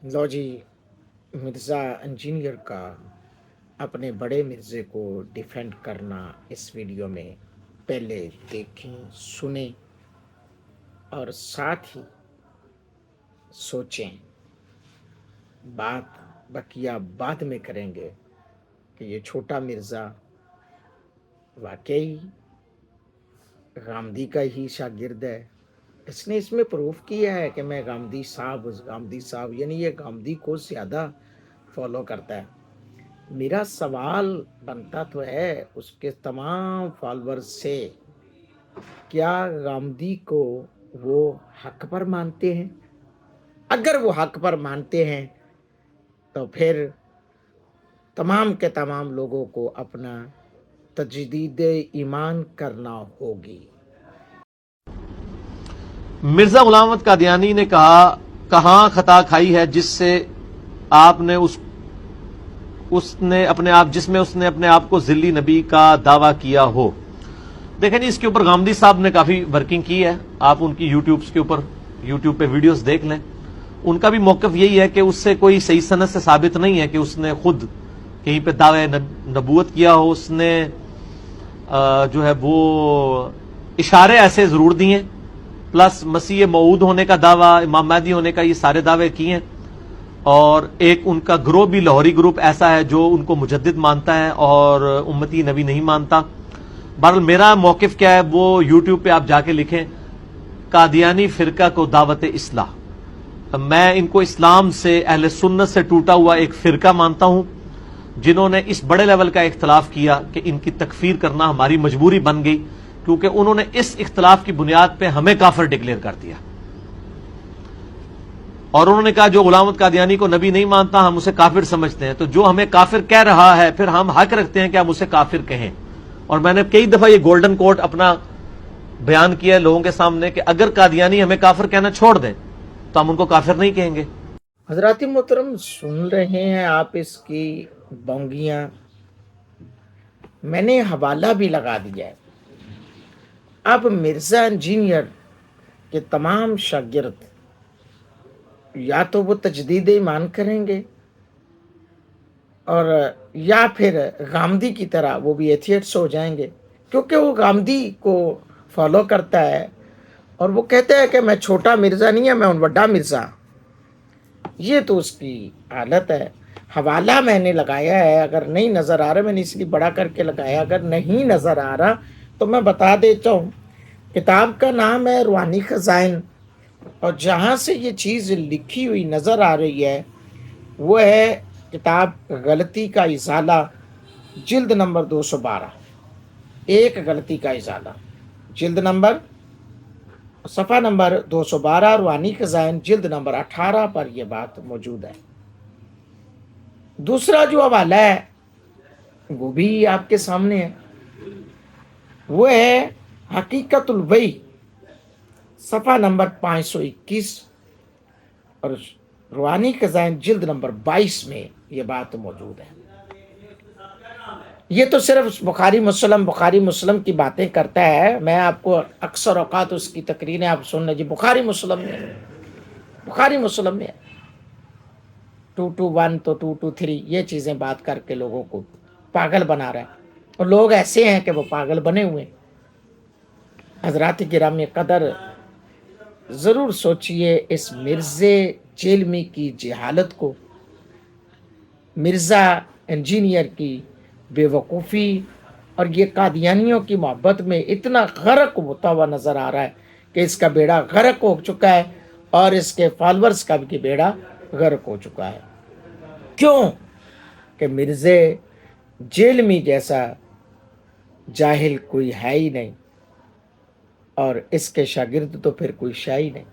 लो जी, Mirza engineer का अपने बड़े मिर्ज़े को डिफेंड करना इस वीडियो में पहले देखें, सुनें और साथ ही सोचें। बात बकिया बाद में करेंगे कि ये छोटा मिर्ज़ा वाक़ई गांधी का ही शागिर्द है। इसने इसमें प्रूफ़ किया है कि मैं गांधी साहब यानी ये गांधी को ज़्यादा फ़ॉलो करता है। मेरा सवाल बनता तो है उसके तमाम फॉलोअर्स से, क्या गांधी को वो हक पर मानते हैं? अगर वो हक पर मानते हैं तो फिर तमाम के तमाम लोगों को अपना तजदीद ईमान करना होगी। मिर्जा गुलाम अहमद कादियानी ने कहा, कहां खता खाई है जिससे आपने उसने अपने आप जिसमें उसने अपने आप को जिल्ली नबी का दावा किया हो। देखें जी, इसके ऊपर गांधी साहब ने काफी वर्किंग की है। आप उनकी यूट्यूब पे वीडियोस देख लें। उनका भी मौकफ यही है कि उससे कोई सही सनद से साबित नहीं है कि उसने खुद कहीं पे दावे नबूवत किया हो। उसने जो है वो इशारे ऐसे जरूर दिए, प्लस मसीह मऊद होने का दावा, इमाम महदी होने का, ये सारे दावे किए हैं। और एक उनका ग्रुप भी लाहौरी ग्रुप ऐसा है जो उनको मुजद्दिद मानता है और उम्मती नबी नहीं मानता। बहरहाल मेरा मौकिफ क्या है वो यूट्यूब पे आप जाके लिखें, कादियानी फिरका को दावत इस्लाह। मैं इनको इस्लाम से, अहले सुन्नत से टूटा हुआ एक फिरका मानता हूं, जिन्होंने इस बड़े लेवल का इख्तलाफ किया कि इनकी तकफीर करना हमारी मजबूरी बन गई, क्योंकि उन्होंने इस इख्तलाफ की बुनियाद पे हमें काफिर डिक्लेयर कर दिया। और उन्होंने कहा जो गुलाम अहमद कादियानी को नबी नहीं मानता हम उसे काफिर समझते हैं। तो जो हमें काफिर कह रहा है फिर हम हक रखते हैं कि हम उसे काफिर कहें। और मैंने कई दफा ये गोल्डन कोट अपना बयान किया है लोगों के सामने कि अगर कादियानी हमें काफिर कहना छोड़ दें तो हम उनको काफिर नहीं कहेंगे। हजरात मोहतरम, सुन रहे हैं आप इसकी बोंगियां। मैंने हवाला भी लगा दिया है। अब मिर्ज़ा इंजीनियर के तमाम शागिर्द या तो वो तजदीद ईमान करेंगे और या फिर गांधी की तरह वो भी एथियट्स हो जाएंगे, क्योंकि वो गांधी को फॉलो करता है और वो कहता है कि मैं छोटा मिर्ज़ा नहीं है, मैं बड़ा मिर्ज़ा। ये तो उसकी हालत है। हवाला मैंने लगाया है, अगर नहीं नज़र आ रहा मैंने इसलिए बड़ा करके लगाया, अगर नहीं नज़र आ रहा तो मैं बता देता हूँ। किताब का नाम है रूहानी खजाइन, और जहाँ से ये चीज़ लिखी हुई नज़र आ रही है वो है किताब गलती का इजाला, जिल्द नंबर 212। एक गलती का इजाला, जिल्द नंबर सफ़ा नंबर 212, रूहानी खजाइन जिल्द नंबर 18 पर यह बात मौजूद है। दूसरा जो हवाला है वो भी आपके सामने है, वो है हकीकतुल वही, सफ़ा नंबर 521 और रूहानी खजाइन जिल्द नंबर 22 में ये बात मौजूद है। ये तो सिर्फ बुखारी मुस्लिम की बातें करता है। मैं आपको अक्सर औकात उसकी तकरीरें आप सुन लीजिए। बुखारी मुस्लिम में 221 तो 223 ये चीज़ें बात करके लोगों को पागल बना रहा है, और लोग ऐसे हैं कि वो पागल बने हुए। हजरात गिरामी कदर, ज़रूर सोचिए इस मिर्ज़े जेलमी की जहालत को, मिर्ज़ा इंजीनियर की बेवकूफ़ी, और ये कादियानियों की मोहब्बत में इतना गर्क होता हुआ नज़र आ रहा है कि इसका बेड़ा गर्क हो चुका है और इसके फॉलोअर्स का भी बेड़ा गर्क हो चुका है। क्यों? कि मिर्ज़े जेलमी जैसा जाहिल कोई है ही नहीं, और इसके शागिर्द तो फिर कोई शाही नहीं।